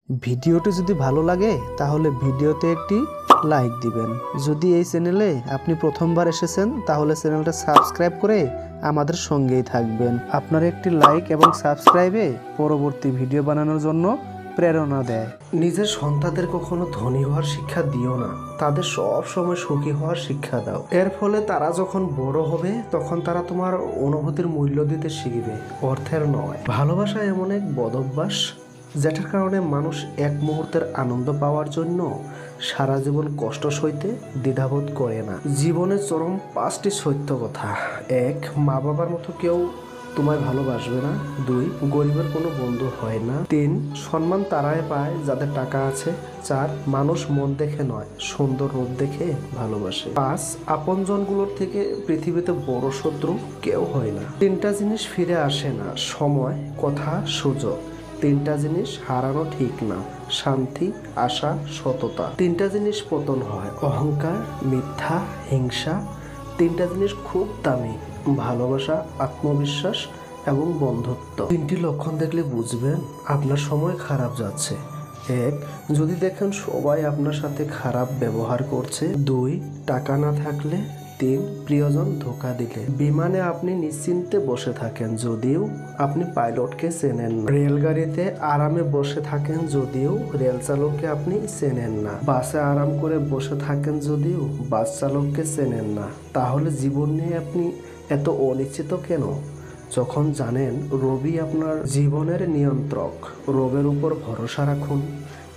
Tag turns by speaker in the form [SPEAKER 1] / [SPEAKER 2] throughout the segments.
[SPEAKER 1] ভিডিওটি যদি ভালো লাগে তাহলে ভিডিওতে একটি লাইক দিবেন। যদি এই চ্যানেলে আপনি প্রথমবার এসেছেন তাহলে চ্যানেলটা সাবস্ক্রাইব করে আমাদের সঙ্গেই থাকবেন। আপনার একটি লাইক এবং সাবস্ক্রাইবে পরবর্তী ভিডিও বানানোর জন্য প্রেরণা দেয়। নিজের সন্তানদের কখনো ধনী হওয়ার শিক্ষা দিও না, তাদের সব সময় সুখী হওয়ার শিক্ষা দাও। এর ফলে তারা যখন বড় হবে তখন তারা তোমার অনুভূতির মূল্য দিতে শিখবে, অর্থের নয়। ভালোবাসা এমন এক বদ অভ্যাস যেটার কারণে মানুষ এক মুহূর্তের আনন্দ পাওয়ার জন্য সারা জীবন কষ্ট সইতে দ্বিধাবোধ করে না। জীবনের চরম 5টি সত্য কথা। 1. মা বাবার মতো কেউ তোমায় ভালোবাসবে না। 2. গরিবের কোনো বন্ধু হয় না। 3. সম্মান তারাই পায় যাদের টাকা আছে। 4. মানুষ মন দেখে নয়, সুন্দর রূপ দেখে ভালোবাসে। 5. আপনজনগুলোর থেকে পৃথিবীতে বড় শত্রু কেউ হয় না। 3টা জিনিস ফিরে আসে না: সময়, কথা, সুযোগ। 3টা জিনিস হারানো ঠিক না: শান্তি, আশা, সততা। 3টা জিনিস পতন হয়: অহংকার, মিথ্যা, হিংসা। 3টা জিনিস খুব দামি: ভালোবাসা, আত্মবিশ্বাস এবং বন্ধুত্ব। 3টি লক্ষণ দেখলে বুঝবেন আপনার সময় খারাপ যাচ্ছে। 1. যদি দেখেন সবাই আপনার সাথে খারাপ ব্যবহার করছে। 2. টাকা না থাকলে। 3. প্রিয়জন ধোঁকা দিলে। বিমানে আপনি নিশ্চিন্তে বসে থাকেন যদিও আপনি পাইলটকে চেনেন না। রেলগাড়িতে আরামে বসে থাকেন যদিও রেল চালককে আপনি চেনেন না। বাসে আরাম করে বসে থাকেন যদিও বাস চালককে চেনেন না। তাহলে জীবন নিয়ে আপনি এত অনিশ্চিত কেন? যখন জানেন রবি আপনার জীবনের নিয়ন্ত্রক, রবের উপর ভরসা রাখুন,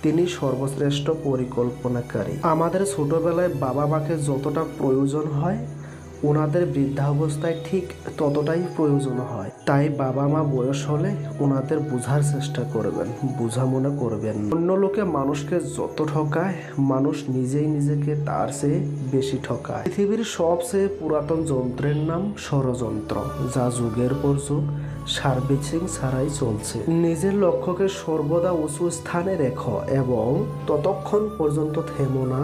[SPEAKER 1] তিনি সর্বশ্রেষ্ঠ পরিকল্পনাকারী। আমাদের ছোটবেলায় বাবা মাকে যতটা প্রয়োজন হয় ওনাদের বৃদ্ধাবস্থায় ঠিক ততটাই প্রয়োজন হয়। তাই বাবা মা বয়স হলে ওনাদের বোঝার চেষ্টা করবেন, বোঝা মনে করবেন। অন্য লোকে মানুষকে যত ঠকায় মানুষ নিজেই নিজেকে তার চেয়ে বেশি ঠকায়। পৃথিবীর সবচেয়ে পুরাতন যন্ত্রের নাম ষড়যন্ত্র, যা যুগের পর যুগ সার্ভিসিং ছাড়াই চলছে। নিজের লক্ষ্যকে সর্বদা উঁচু স্থানে রেখো এবং ততক্ষণ পর্যন্ত থেমো না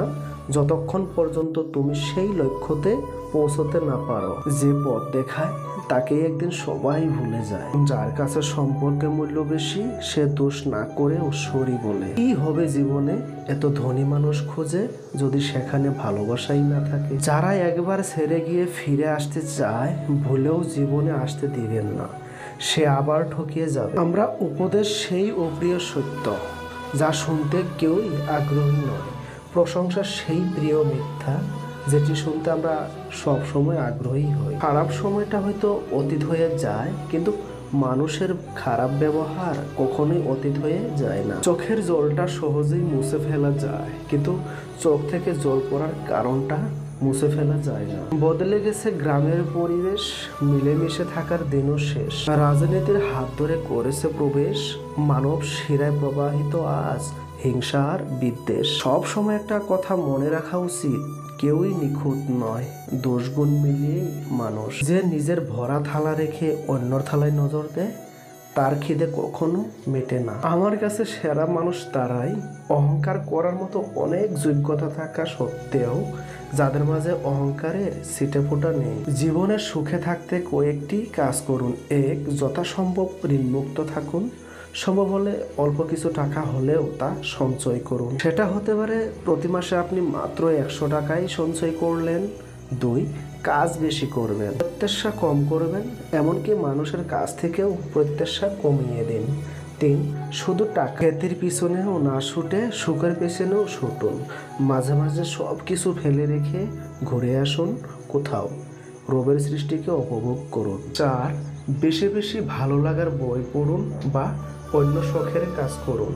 [SPEAKER 1] যতক্ষণ পর্যন্ত তুমি সেই লক্ষ্যতে পৌঁছতে না পারো। যে পথ দেখায় তাকে একদিন সবাই ভুলে যায়। যার কাছে সম্পর্কের মূল্য বেশি সে দোষ না করে সরি বলে। কি হবে জীবনে এত ধনী মানুষ খুঁজে যদি সেখানে ভালোবাসাই না থাকে? যারা একবার ছেড়ে গিয়ে ফিরে আসতে চায় ভুলেও জীবনে আসতে দিবেন না, সে আবার ঠকিয়ে যাবে। আমরা উপদেশ সেই অপ্রিয় সত্য যা শুনতে কেউই আগ্রহী নয়। প্রশংসা সেই প্রিয় মিথ্যা যেটি শুনতে আমরা সব সময় আগ্রহী হই। খারাপ সময়টা হয়তো অতীত হয়ে যায়, কিন্তু মানুষের খারাপ ব্যবহার কখনোই অতীত হয়ে যায় না। চোখের জলটা সহজেই মুছে ফেলা যায়, কিন্তু চোখ থেকে জল পড়ার কারণটা মুছে ফেলা যায় না। বদলে গেছে গ্রামের পরিবেশ, মিলেমিশে থাকার দিনও শেষ। রাজনীতির হাত ধরে করেছে প্রবেশ, মানব শিরায় প্রবাহিত আজ হিংসা আর বিদ্বেষ। সব সময় একটা কথা মনে রাখা উচিত: কেউই নিখুঁত নয়, দোষগুণ মিলিয়েই মানুষ। যে নিজের ভরা থালা রেখে অন্যর থালায় নজর দেয় তার খিদে কখনো মেটে না। আমার কাছে সেরা মানুষ তারাই অহংকার করার মতো অনেক যোগ্যতা থাকা সত্ত্বেও যাদের মাঝে অহংকারের ছিটেফোঁটা নেই। জীবনের সুখে থাকতে কয়েকটি কাজ করুন। 1. যথাসম্ভব ঋণমুক্ত থাকুন। সম্ভব হলে অল্প কিছু টাকা হলেও তা সঞ্চয় করুন। সেটা হতে পারে প্রতি মাসে আপনি মাত্র 100 টাকাই সঞ্চয় করলেন। 2. কাজ বেশি করবেন, প্রত্যাশা কম করবেন, এমনকি মানুষের কাছ থেকেও প্রত্যাশা কমিয়ে দিন। 3. শুধু টাকা খ্যাতির পিছনেও না ছুটে সুখের পেছনেও ছুটুন। মাঝে মাঝে সব কিছু ফেলে রেখে ঘুরে আসুন কোথাও, রবের সৃষ্টিকে উপভোগ করুন। 4. বেশি বেশি ভালো লাগার বই পড়ুন বা অন্য শখের কাজ করুন।